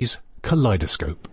is Kaleidoscope.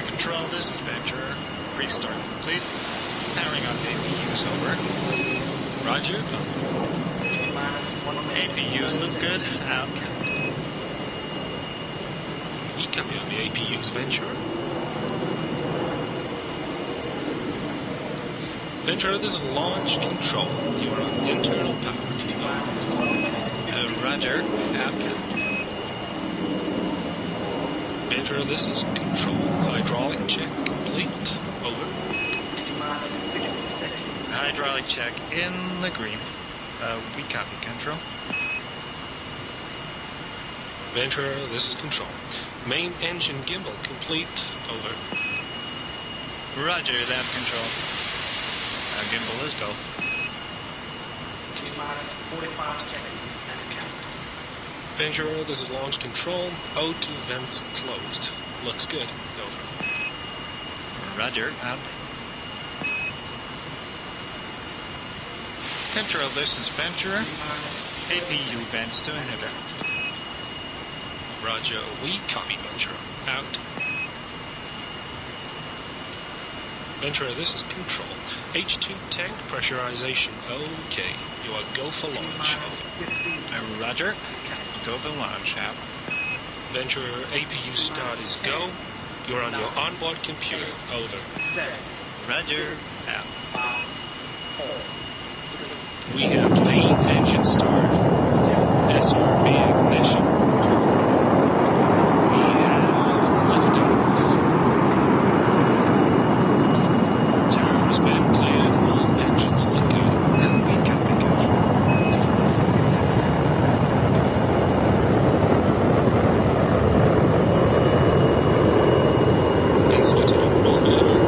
Control, this is Venture. Pre-start complete. Powering up APUs, over. Roger. APUs look good. Out. We copy on the APUs, Venture. Venture, this is launch control. You are on internal power. Roger. Out. Venture, this is control. Hydraulic check complete. Over. Hydraulic check in the green. We copy control. Venture, this is control. Main engine gimbal complete. Over. Roger that, control. Gimbal is go. T-minus 45 seconds and count. Venture, this is launch control. O2 vents closed. Looks good. Over. Roger, out. Control, this is Ventura. APU vents to inhibitor. Roger, we copy Ventura. Out. Ventura, this is control. H2 tank pressurization. Okay. You are go for launch. Over. Roger. Go for launch. Out. Ventura, APU start is go. You're on your onboard computer. Over. Roger. Out. We have main engine start. SRB ignition. We have liftoff. Tower has been cleared. All engines look good. We copy control. Institute of roll maneuver.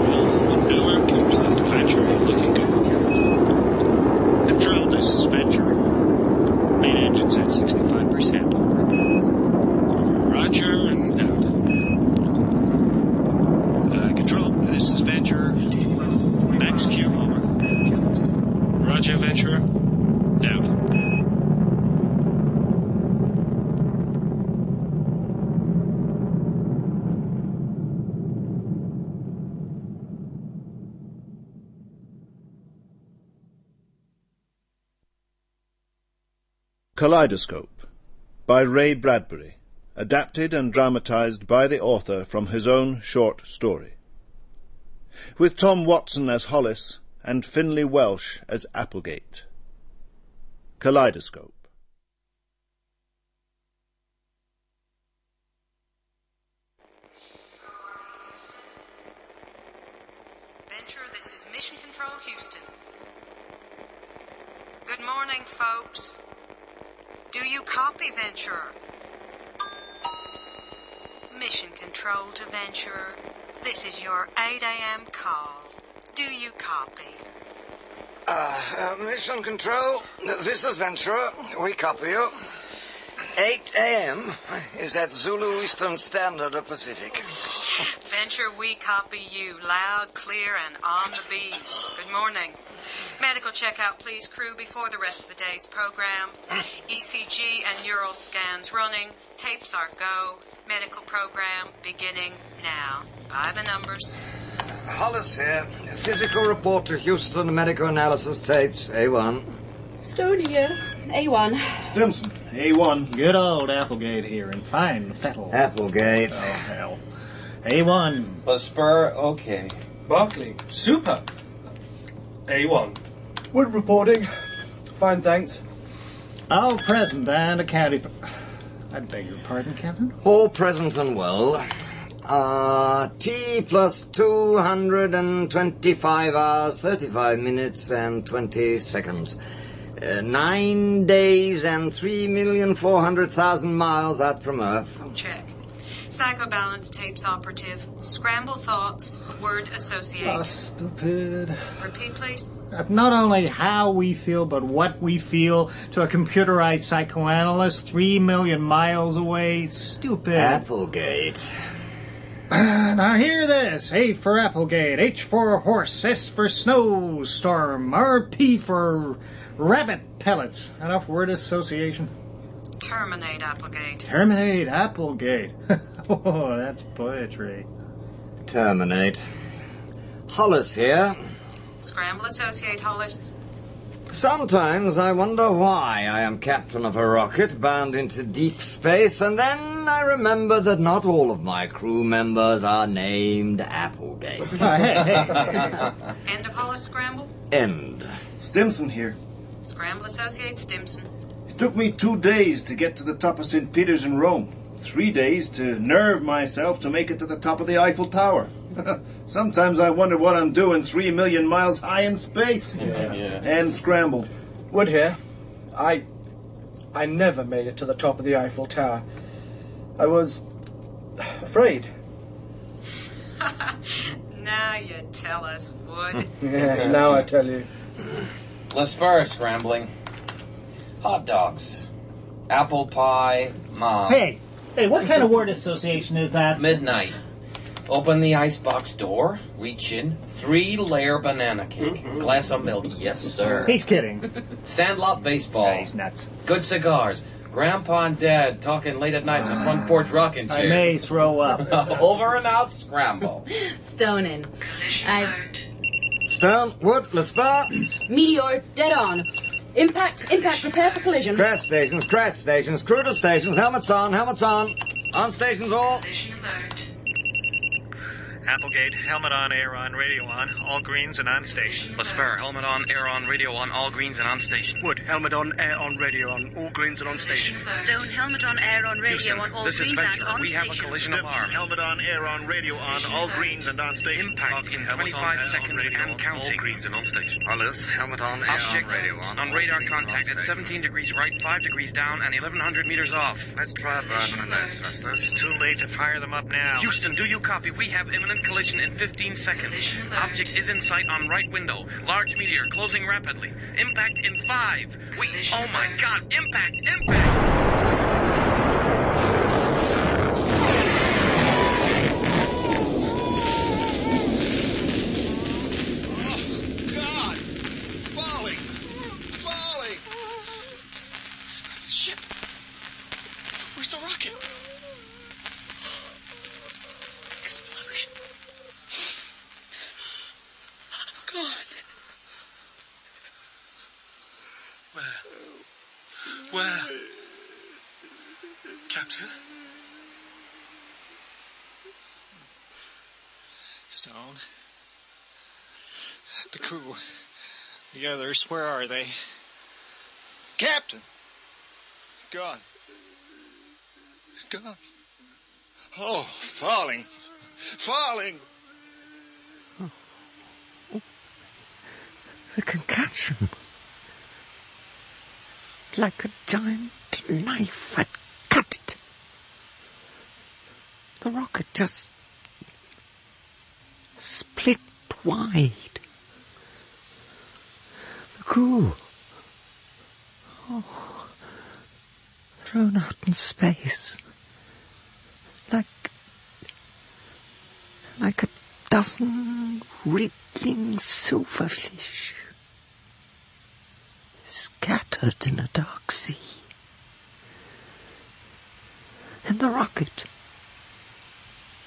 Roll maneuver complete. Venture looking good. Control, this is Venture. Main engine's at 65%. Roger and out. Control, this is Venture. Max Q, over. Roger, Venture. Out. Kaleidoscope by Ray Bradbury, adapted and dramatised by the author from his own short story. With Tom Watson as Hollis and Finlay Welsh as Applegate. Kaleidoscope. Venture, this is Mission Control Houston. Good morning, folks. Do you copy, Venture? Mission Control to Venture. This is your 8 a.m. call. Do you copy? Mission Control, this is Ventura. We copy you. 8 a.m. is at Zulu Eastern Standard or Pacific. Venture, we copy you. Loud, clear, and on the beat. Good morning. Medical checkout, please, crew, before the rest of the day's program. ECG and neural scans running. Tapes are go. Medical program beginning now. By the numbers. Hollis here. Physical report to Houston. Medical analysis tapes. A1. Stone here. A1. Stimson, A1. Good old Applegate here, in fine fettle. Applegate. Oh, hell. A1. Lespere, okay. Barklay, super. A1. Woode reporting. Fine, thanks. All present and accounted for. I beg your pardon, Captain? All present and well. T plus 225 hours, 35 minutes and 20 seconds. 9 days and 3,400,000 miles out from Earth. Check. Psychobalance tapes operative. Scramble thoughts. Word associate. Oh, stupid. Repeat, please. Not only how we feel, but what we feel to a computerized psychoanalyst 3 million miles away. Stupid. Applegate. Now hear this. A for Applegate, H for horse, S for snowstorm, RP for rabbit pellets. Enough word association. Terminate, Applegate. Terminate Applegate. Oh, that's poetry. Terminate. Hollis here. Scramble associate, Hollis. Sometimes I wonder why I am captain of a rocket bound into deep space, and then I remember that not all of my crew members are named Applegate. End of Hollis scramble. End. Stimson here. Scramble associate, Stimson. It took me 2 days to get to the top of St. Peter's in Rome. 3 days to nerve myself to make it to the top of the Eiffel Tower. Sometimes I wonder what I'm doing 3 million miles high in space. And scramble. Woode here. I never made it to the top of the Eiffel Tower. I was afraid. Now you tell us, Woode. Yeah, now I tell you. Lespere scrambling. Hot dogs. Apple pie, Mom. Hey, what kind of word association is that? Midnight. Open the icebox door, reach in, 3-layer banana cake, glass of milk, yes sir. He's kidding. Sandlot baseball. Yeah, he's nuts. Good cigars. Grandpa and Dad talking late at night in the front porch rocking chair. I may throw up. Over and out, scramble. Stoning. Stone, Woode, Lespere. Meteor, dead on. Impact, prepare for collision. Crash stations, crew to stations, helmets on. On stations all. Applegate, helmet on, air on, radio on, all greens and on station. Lespere, helmet on, air on, radio on, all greens and on station. Woode, helmet on, air on, radio on, all greens and on station. Stone, helmet on, air on, radio Houston, on, all this greens is Venture. and on We station. have a collision Stimson, alarm. helmet on, air on, radio on, all greens and on station. Impact in 25 seconds and counting. All greens and on station. Hollis, helmet on, air on, radio on radar contact at 17 degrees right, 5 degrees down, and 1,100 meters off. Let's try a burn on those thrusters. It's too late to fire them up now. Houston, do you copy? We have imminent collision in 15 seconds. Object is in sight on right window. Large meteor closing rapidly. Impact in 5. Wait, oh my god, impact! Shit! Where's the rocket? Explosion. God. Where? Captain? Stone. The crew. The others, where are they? Captain! Gone. Oh, falling. The concussion. Like a giant knife had cut it. The rocket just split wide. The crew. Thrown out in space. Like a dozen wriggling silverfish. Scattered in a dark sea. And the rocket,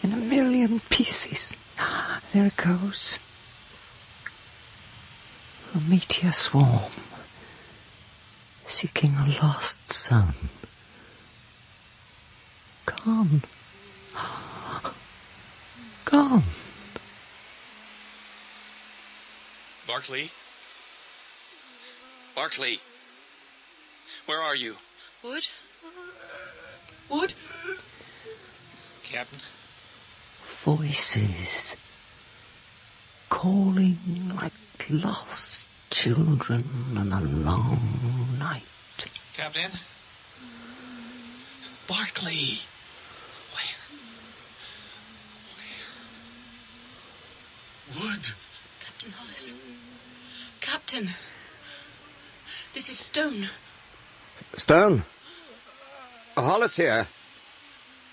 in a million pieces. There it goes. A meteor swarm. seeking a lost son. Gone. Gone. Barklay? Barklay? Where are you? Woode? Woode? Captain? Voices calling like lost children in a long night. Captain? Barklay! Woode! Captain Hollis. Captain. This is Stone. Stone? Hollis here.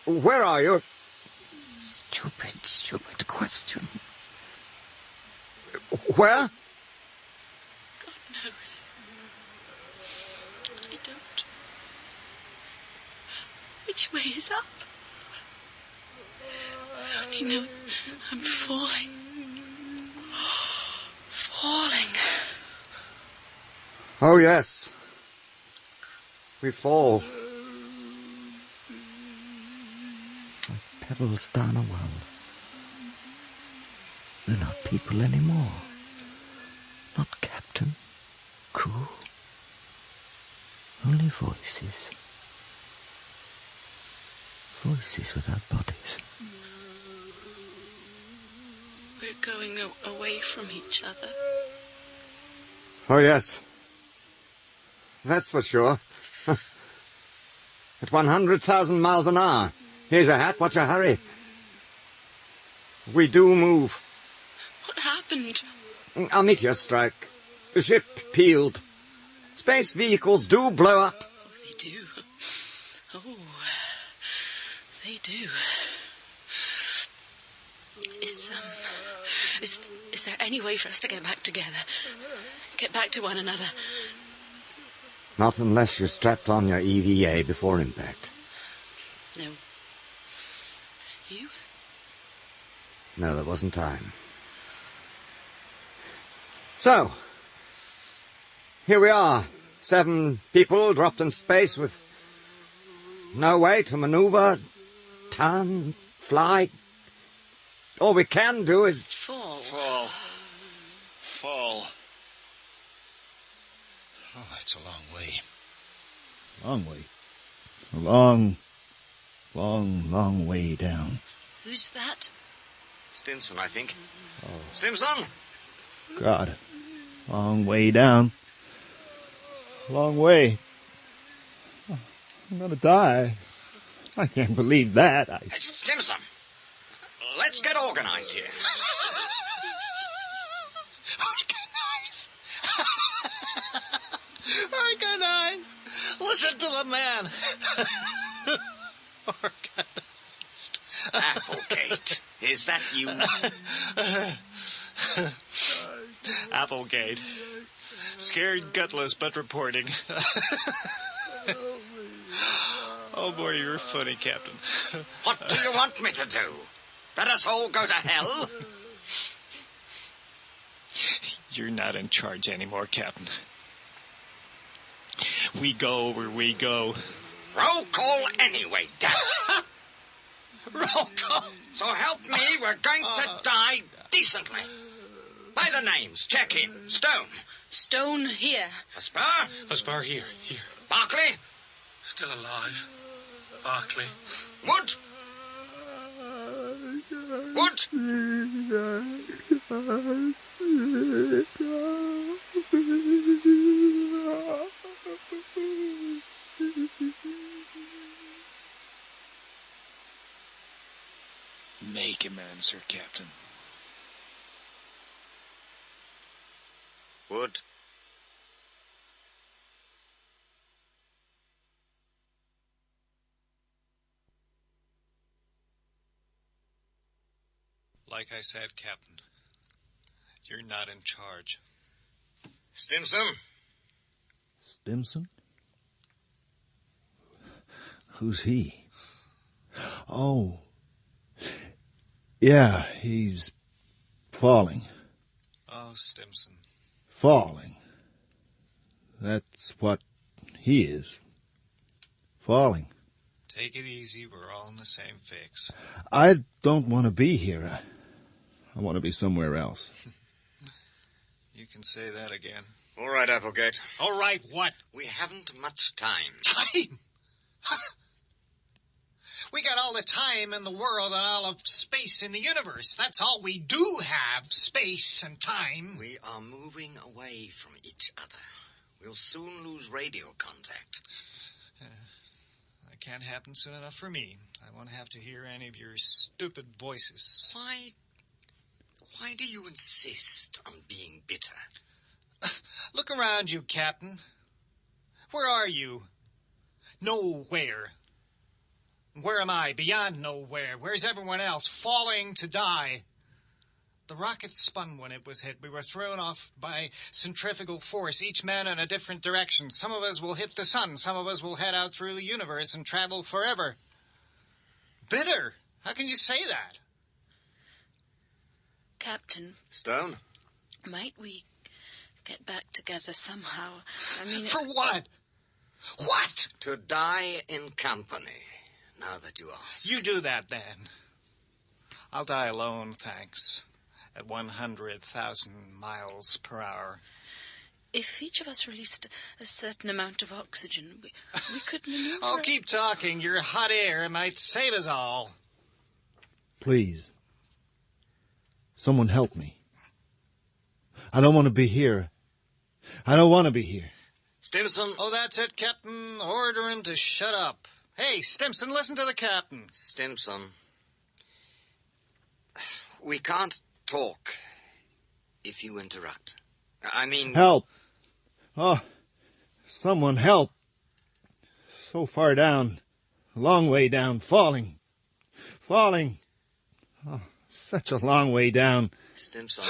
Where are you? Stupid question. Where? God knows. I don't. Which way is up? I only know I'm falling. Falling. Oh, yes. We fall. Like pebbles down a well. We're not people anymore. Not captain, crew. Only voices. Voices without bodies. We're going away from each other. Oh, yes. That's for sure. At 100,000 miles an hour. Here's your hat. What's your hurry? We do move. What happened? A meteor strike. The ship peeled. Space vehicles do blow up. Oh, they do. Oh, they do. Is there any way for us to get back together? Get back to one another? Not unless you're strapped on your EVA before impact. No. You? No, there wasn't time. So, here we are. 7 people dropped in space with no way to maneuver, turn, fly. All we can do is... Fall. Oh, it's a long way. Long way. A long way down. Who's that? Stimson, I think. Oh. Stimson? God. Long way down. Long way. I'm gonna die. I can't believe that. Stimson, let's get organized here. Organize! Listen to the man. Organized. Applegate. Is that you? Applegate. Scared gutless, but reporting. Oh boy, you're funny, Captain. What do you want me to do? Let us all go to hell? You're not in charge anymore, Captain. We go where we go. Roll call anyway, damn it. Roll call. So help me, we're going to die decently. By the names, check in. Stone. Stone here. Lespere. Lespere here. Barklay. Still alive. Barklay. Woode. Make him answer, Captain. Woode. Like I said, Captain, you're not in charge. Stimson? Stimson? Who's he? Oh. Yeah, he's falling. Oh, Stimson. Falling. That's what he is. Falling. Take it easy. We're all in the same fix. I don't want to be here. I want to be somewhere else. You can say that again. All right, Applegate. All right, what? We haven't much time. Time? We got all the time in the world and all of space in the universe. That's all we do have, space and time. We are moving away from each other. We'll soon lose radio contact. That can't happen soon enough for me. I won't have to hear any of your stupid voices. Why do you insist on being bitter? Look around you, Captain. Where are you? Nowhere. Where am I? Beyond nowhere. Where's everyone else? Falling to die. The rocket spun when it was hit. We were thrown off by centrifugal force, each man in a different direction. Some of us will hit the sun. Some of us will head out through the universe and travel forever. Bitter? How can you say that? Captain. Stone? Might we get back together somehow? I mean... For what? What? To die in company, now that you ask. You do that, then. I'll die alone, thanks. At 100,000 miles per hour. If each of us released a certain amount of oxygen, we could maneuver... Oh, keep talking. Your hot air might save us all. Please. Someone help me. I don't want to be here. I don't want to be here. Stimson? Oh, that's it, Captain. Order him to shut up. Hey, Stimson, listen to the captain. Stimson. We can't talk if you interrupt. I mean... Help! Oh, someone help. So far down. A long way down. Falling. Falling. Oh, such a long way down. Stimson.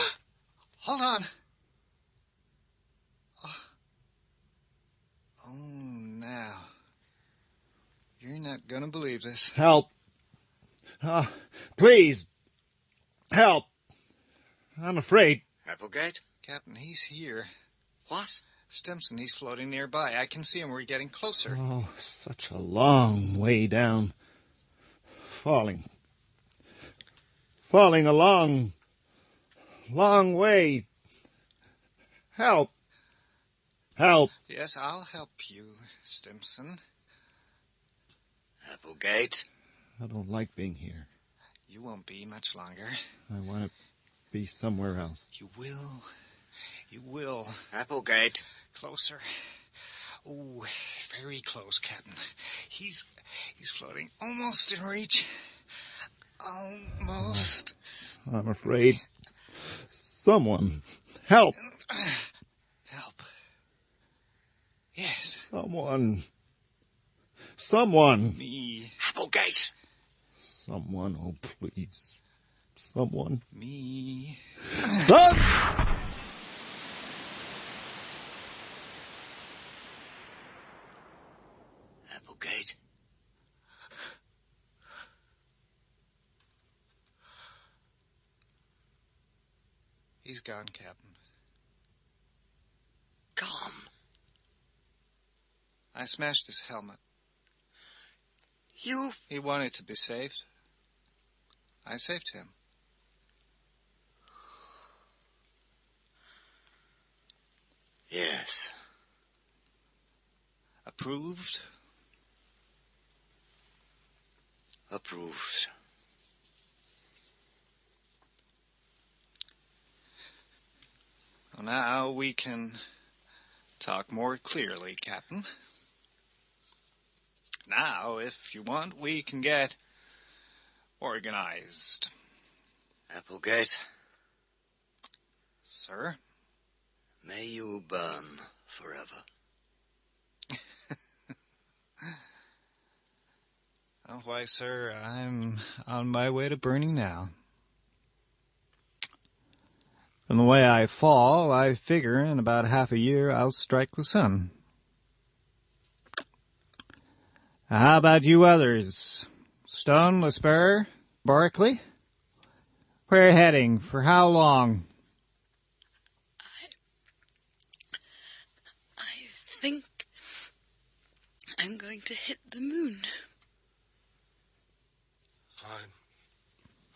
Hold on. Oh, now. You're not gonna believe this. Help. Please. Help. I'm afraid. Applegate? Captain, he's here. What? Stimson, he's floating nearby. I can see him. We're getting closer. Oh, such a long way down. Falling. Falling a long way. Help. Help. Yes, I'll help you, Stimson. Applegate? I don't like being here. You won't be much longer. I want to be somewhere else. You will. You will. Applegate. Closer. Oh, very close, Captain. He's floating almost in reach. Almost. I'm afraid. Someone. Help. Help. Yes. Someone. Me. Applegate. Someone, oh please. Someone. Me. Son! Applegate. He's gone, Captain. Gone? I smashed his helmet. You... He wanted to be saved. I saved him. Yes. Approved? Approved. Well, now we can talk more clearly, Captain. Now, if you want, we can get organized. Applegate. Sir? May you burn forever. Oh, why, sir, I'm on my way to burning now. From the way I fall, I figure in about half a year I'll strike the sun. How about you others? Stone, Lespere, Barklay? Where heading? For how long? I think I'm going to hit the moon.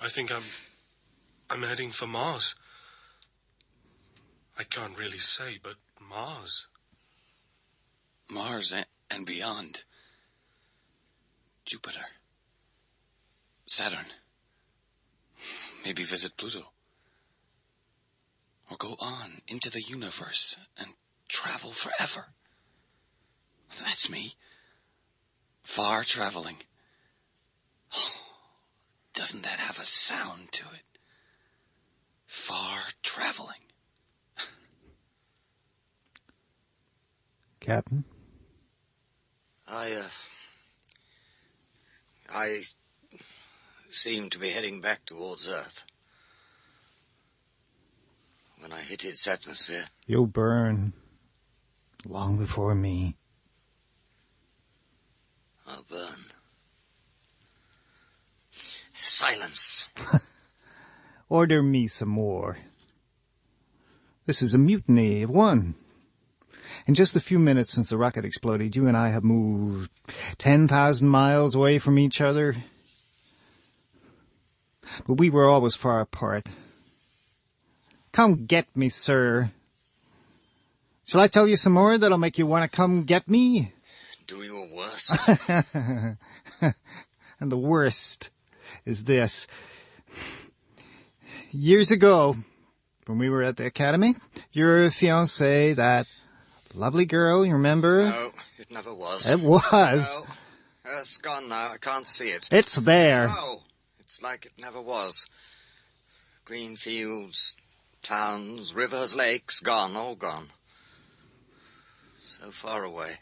I think I'm heading for Mars. I can't really say, but Mars. Mars and beyond. Jupiter. Saturn. Maybe visit Pluto. Or go on into the universe and travel forever. That's me. Far traveling. Oh, doesn't that have a sound to it? Far traveling. Captain? I seem to be heading back towards Earth. When I hit its atmosphere... You'll burn long before me. I'll burn. Silence. Order me some more. This is a mutiny of one. In just a few minutes since the rocket exploded, you and I have moved 10,000 miles away from each other. But we were always far apart. Come get me, sir. Shall I tell you some more that'll make you want to come get me? Do your worst. And the worst is this. Years ago, when we were at the academy, your fiancée, that lovely girl, you remember? No, it never was. It was. No, it's gone now. I can't see it. It's there. No, it's like it never was. Green fields, towns, rivers, lakes, gone, all gone. So far away.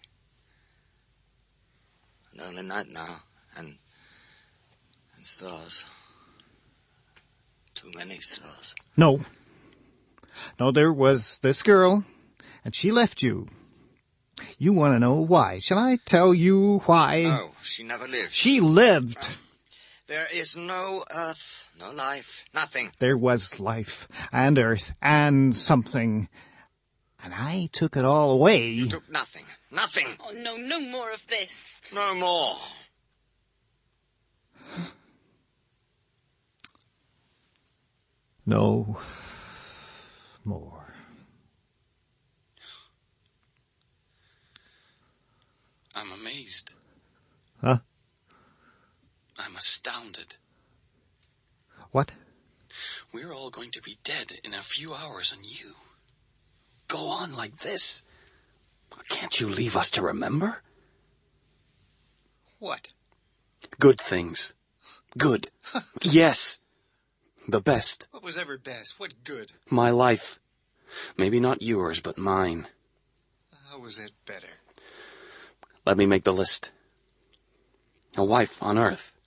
And only night now, and stars. Too many stars. No, there was this girl, and she left you. You want to know why. Shall I tell you why? No, she never lived. She lived. There is no Earth, no life, nothing. There was life, and Earth, and something. And I took it all away. You took nothing. Nothing. Oh, no, no more of this. No more. No more. I'm amazed. Huh? I'm astounded. What? We're all going to be dead in a few hours, and you go on like this. Can't you leave us to remember? What? Good things. Good. Yes. The best. What was ever best? What good? My life. Maybe not yours, but mine. How was it better? Let me make the list. A wife on Earth.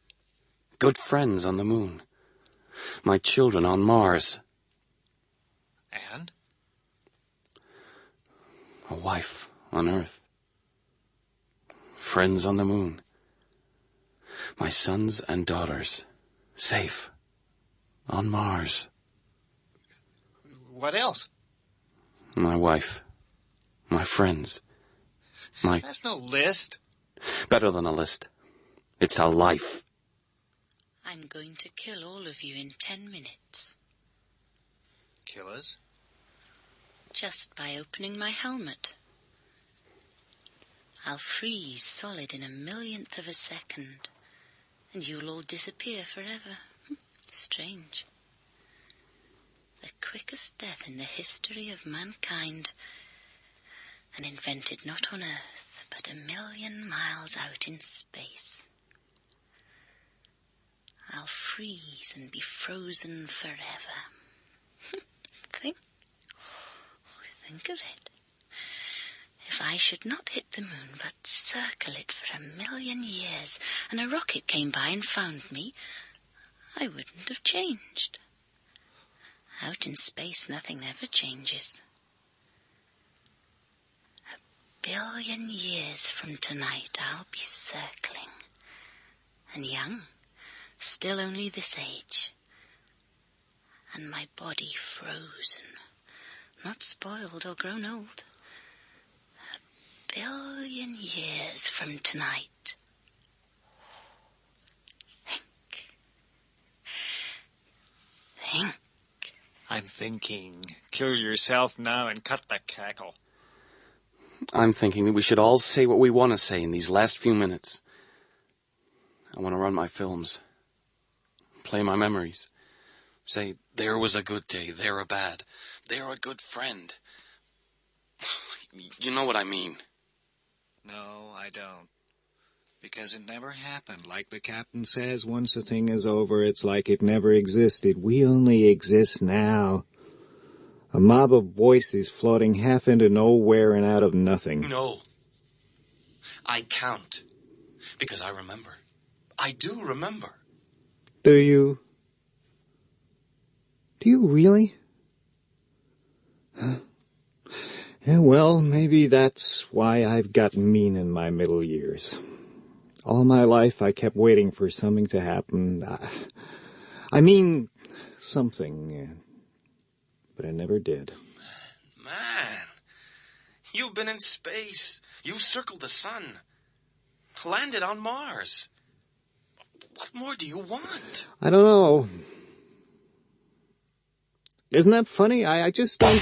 Good friends on the moon. My children on Mars. And? A wife on Earth. Friends on the moon. My sons and daughters. Safe. On Mars. What else? My wife. My friends. That's no list. Better than a list. It's a life. I'm going to kill all of you in 10 minutes. Kill us? Just by opening my helmet. I'll freeze solid in a millionth of a second, and you'll all disappear forever. Strange. The quickest death in the history of mankind, and invented not on Earth, but 1,000,000 miles out in space. I'll freeze and be frozen forever. Think of it. If I should not hit the moon, but circle it for 1,000,000 years, and a rocket came by and found me, I wouldn't have changed. Out in space, nothing ever changes. 1,000,000,000 years from tonight, I'll be circling. And young, still only this age. And my body frozen, not spoiled or grown old. billion years from tonight. Think. I'm thinking. Kill yourself now and cut the cackle. I'm thinking that we should all say what we want to say in these last few minutes. I want to run my films. Play my memories. Say, there was a good day, there a bad. They're a good friend. You know what I mean. No, I don't. Because it never happened. Like the captain says, once a thing is over, it's like it never existed. We only exist now. A mob of voices floating half into nowhere and out of nothing. No. I count. Because I remember. I do remember. Do you? Do you really? Huh? Yeah, well, maybe that's why I've got mean in my middle years. All my life I kept waiting for something to happen. I mean, something. But it never did. Man, you've been in space. You've circled the sun. Landed on Mars. What more do you want? I don't know. Isn't that funny? I just don't...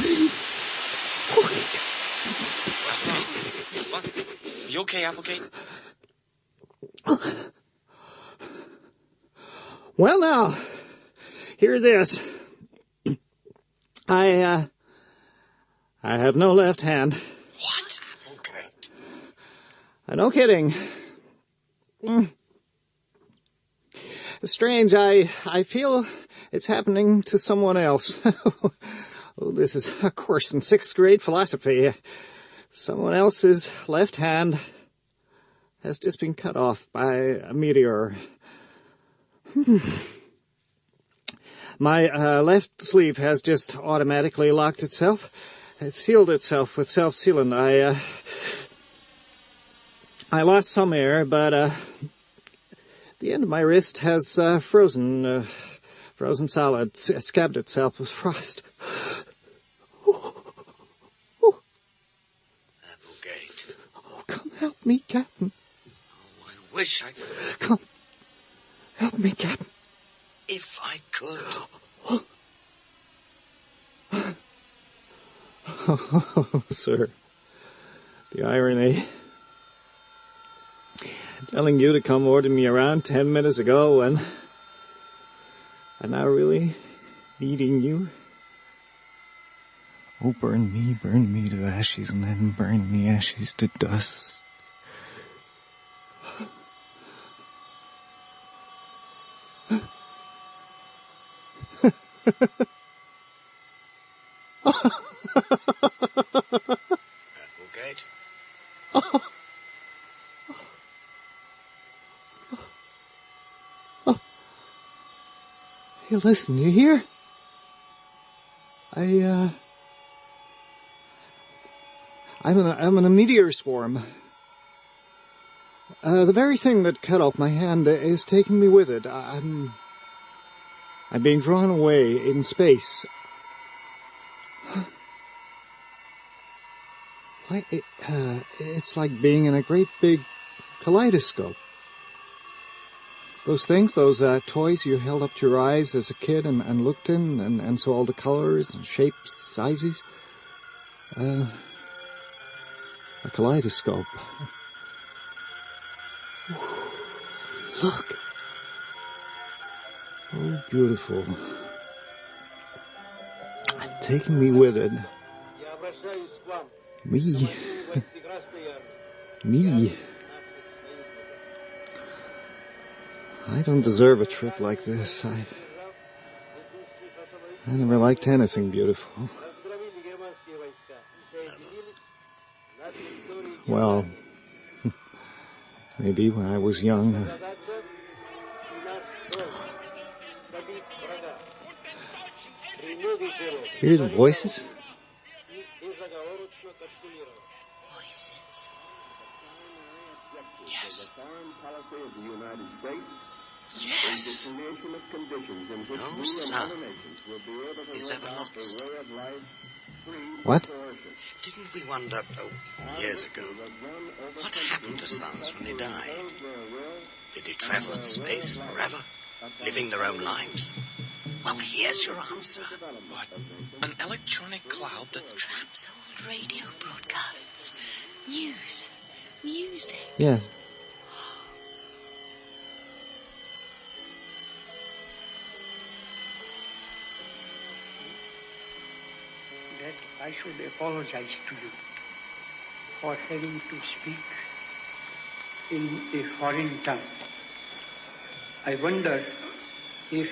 What? You okay, Applegate? Well, now, hear this. I have no left hand. What? Okay. No kidding. Strange, I feel it's happening to someone else. Oh, this is a course in 6th grade philosophy. Someone else's left hand has just been cut off by a meteor. My left sleeve has just automatically locked itself. It sealed itself with self-sealant. I lost some air, but the end of my wrist has frozen solid. It scabbed itself with frost. Applegate. Oh, come help me, Captain. Oh, I wish I could. Come. Help me, Captain. If I could. Oh, sir. The irony. Telling you to come order me around 10 minutes ago and now really needing you. Oh, burn me to ashes, and then burn the ashes to dust. Applegate? Hey, listen, you hear? I'm in a meteor swarm. The very thing that cut off my hand is taking me with it. I'm being drawn away in space. It's like being in a great big kaleidoscope. Those things, those toys you held up to your eyes as a kid and looked in and saw all the colors and shapes, sizes. A kaleidoscope. Look. Oh, beautiful. Taking me with it. Me. Me. I don't deserve a trip like this. I never liked anything beautiful. Well, maybe when I was young. Hear the voices? Voices. Yes. Yes. No sound is ever lost. What? Didn't we wonder, years ago, what happened to sons when they died? Did they travel in space forever, living their own lives? Well, here's your answer. What? An electronic cloud that traps old radio broadcasts, news, music. Yeah. That I should apologize to you for having to speak in a foreign tongue. I wonder if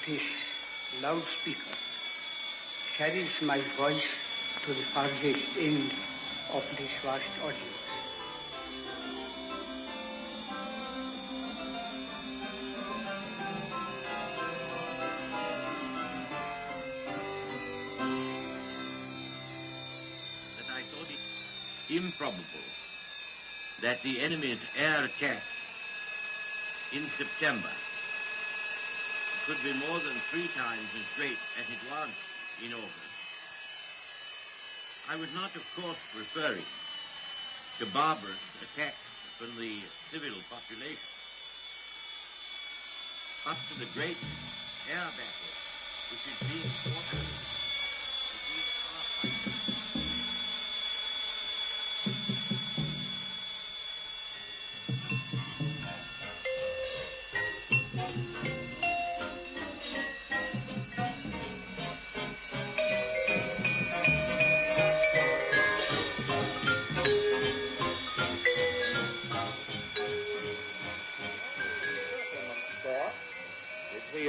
this loudspeaker carries my voice to the farthest end of this vast audience. That I thought it improbable that the enemy's air attack in September could be more than 3 times as great as it was in August. I was not, of course, referring to barbarous attacks from the civil population, but to the great air battle which is being fought between our fighters.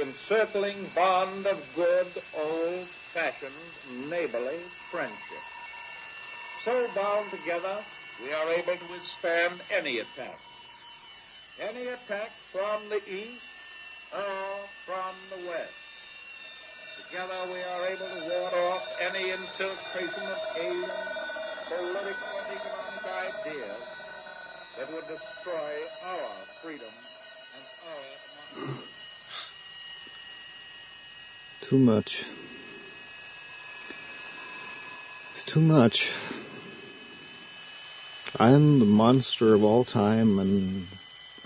Encircling bond of good, old-fashioned, neighborly friendship. So bound together, we are able to withstand any attack. Any attack from the east or from the west. Together we are able to ward off any infiltration of alien, political and economic ideas that would destroy our freedom and our democracy. Too much. It's too much. I'm the monster of all time, and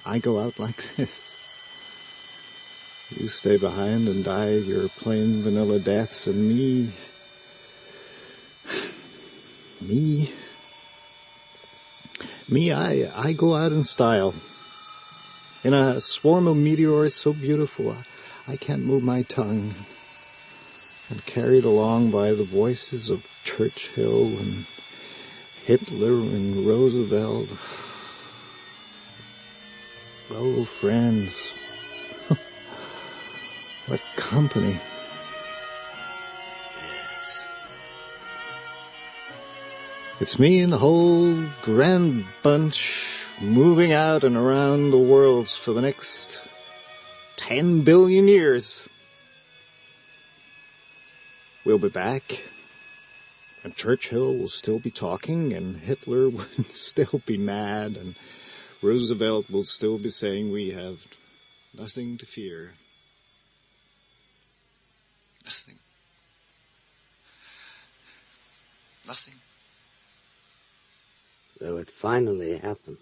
I go out like this. You stay behind and die your plain vanilla deaths, and me, I go out in style. In a swarm of meteors so beautiful, I can't move my tongue. And carried along by the voices of Churchill and Hitler and Roosevelt. Oh, friends. What company. Yes. It's me and the whole grand bunch moving out and around the world for the next 10 billion years. We'll be back, and Churchill will still be talking, and Hitler will still be mad, and Roosevelt will still be saying we have nothing to fear. Nothing. Nothing. So it finally happened.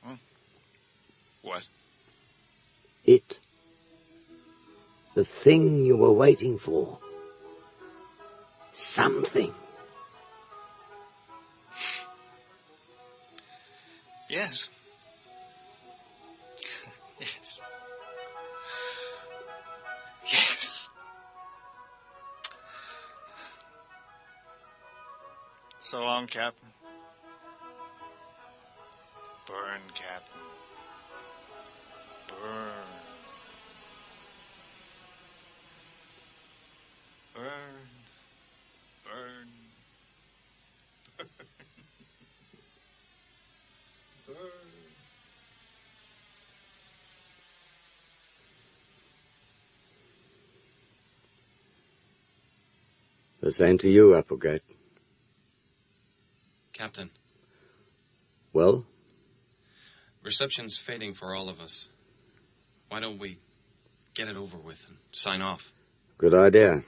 Huh? What? It. The thing you were waiting for. Something. Yes. Yes. Yes. So long, Captain. Burn, Captain. Burn. Burn. Burn. Burn. The same to you, Applegate. Captain. Well? Reception's fading for all of us. Why don't we get it over with and sign off? Good idea.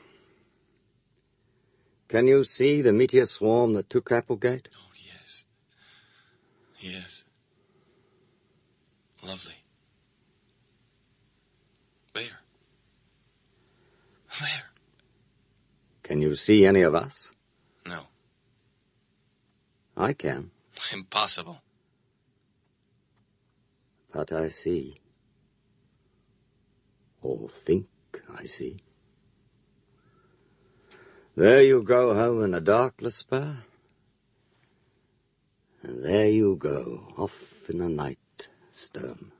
Can you see the meteor swarm that took Applegate? Oh, yes. Yes. Lovely. There. There. Can you see any of us? No. I can. Impossible. But I see. Or think I see. There you go home in the dark, Lespere. And there you go, off in the night, Stone.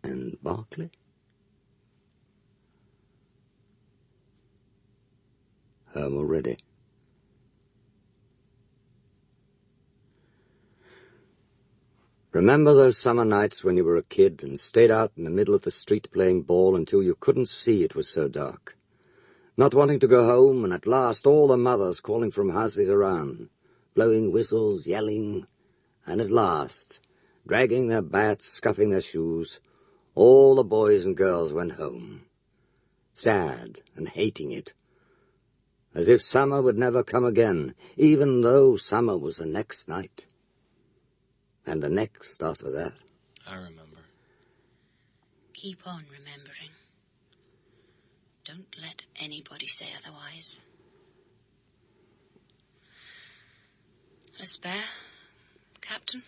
And Barklay? Home already. Remember those summer nights when you were a kid and stayed out in the middle of the street playing ball until you couldn't see it was so dark? Not wanting to go home, and at last all the mothers calling from houses around, blowing whistles, yelling, and at last, dragging their bats, scuffing their shoes, all the boys and girls went home, sad and hating it, as if summer would never come again, even though summer was the next night. And the next after that. I remember. Keep on remembering. Don't let anybody say otherwise. Lespere, Captain.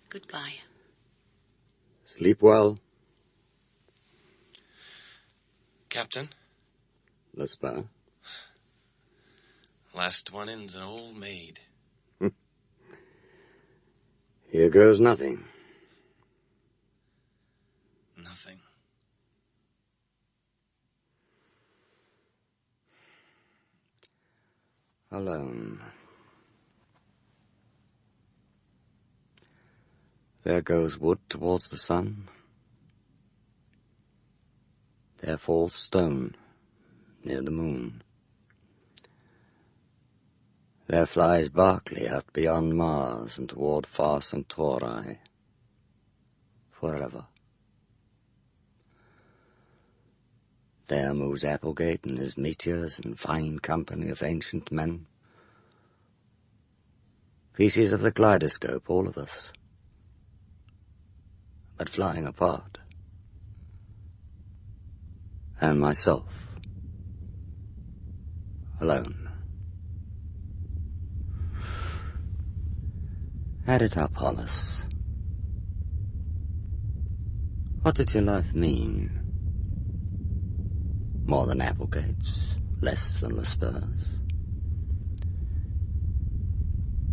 Goodbye. Sleep well. Captain? Lespere. Last one in's an old maid. Here goes nothing. Nothing. Alone. There goes Woode towards the sun. There falls Stone near the moon. There flies Barklay out beyond Mars and toward far Centauri. Forever. There moves Applegate and his meteors and fine company of ancient men. Pieces of the Kaleidoscope, all of us. But flying apart. And myself. Alone. Add it up, Hollis. What did your life mean? More than Applegate's, less than Lespere's.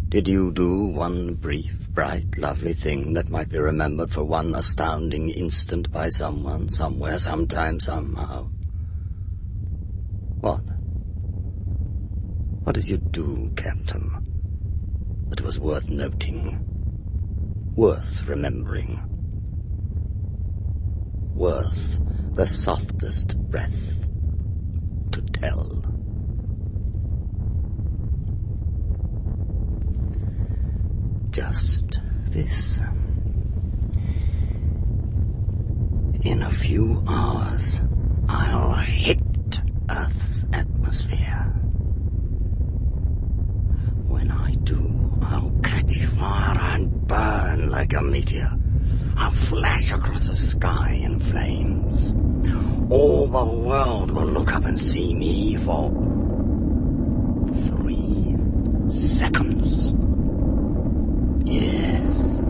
Did you do one brief, bright, lovely thing that might be remembered for one astounding instant by someone, somewhere, sometime, somehow? What? What did you do, Captain, that was worth noting, worth remembering, worth the softest breath to tell? Just this. In a few hours, I'll hit Earth's atmosphere. When I do, I'll catch fire and burn like a meteor. I'll flash across the sky in flames. All the world will look up and see me for 3 seconds. Yes.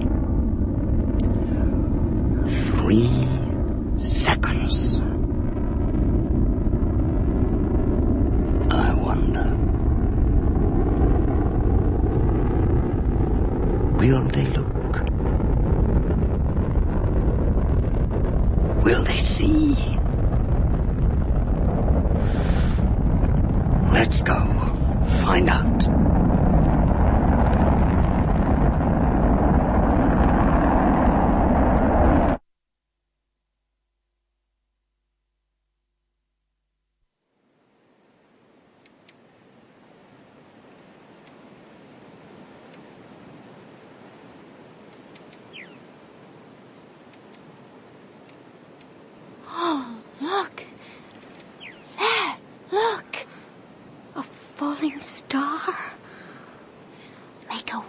3 seconds. I wonder. Will they look? Will they see? Let's go. Find out. Oh, look.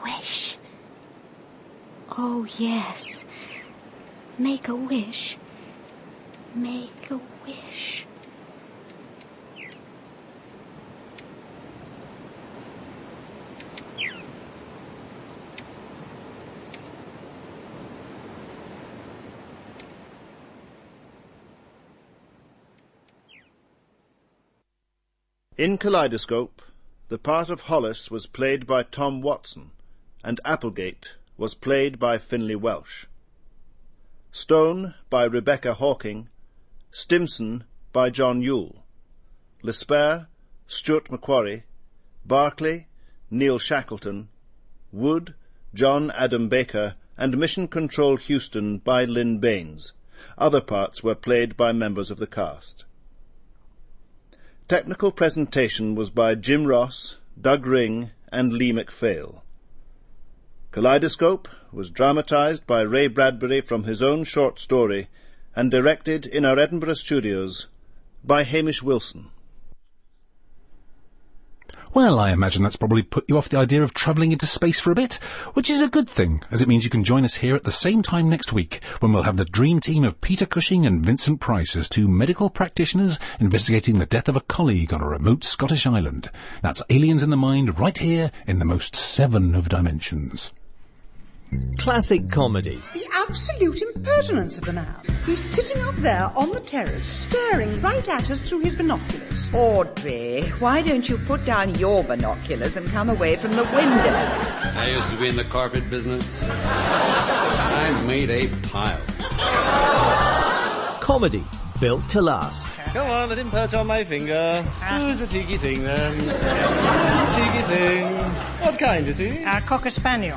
wish. Oh, yes. Make a wish. Make a wish. In Kaleidoscope, the part of Hollis was played by Tom Watson, and Applegate was played by Finlay Welsh. Stone by Rebecca Hawking, Stimson by John Yule, Lespere, Stuart McQuarrie, Barklay, Neil Shackleton, Woode, John Adam Baker, and Mission Control Houston by Lynn Bains. Other parts were played by members of the cast. Technical presentation was by Jim Ross, Doug Ring, and Lee MacPhail. Kaleidoscope was dramatised by Ray Bradbury from his own short story and directed in our Edinburgh studios by Hamish Wilson. Well, I imagine that's probably put you off the idea of travelling into space for a bit, which is a good thing, as it means you can join us here at the same time next week, when we'll have the dream team of Peter Cushing and Vincent Price as two medical practitioners investigating the death of a colleague on a remote Scottish island. That's Aliens in the Mind, right here in the most 7 of dimensions. Classic comedy. The absolute impertinence of the man. He's sitting up there on the terrace, staring right at us through his binoculars. Audrey, why don't you put down your binoculars and come away from the window? I used to be in the carpet business. I made a pile. Comedy built to last. Come on, let him perch on my finger. Who's a cheeky thing, then? Who's a cheeky thing? What kind is he? A Cocker Spaniel.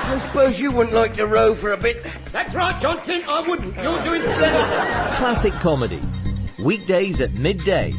I suppose you wouldn't like to row for a bit. That's right, Johnson, I wouldn't. You're doing splendid. Classic comedy. Weekdays at midday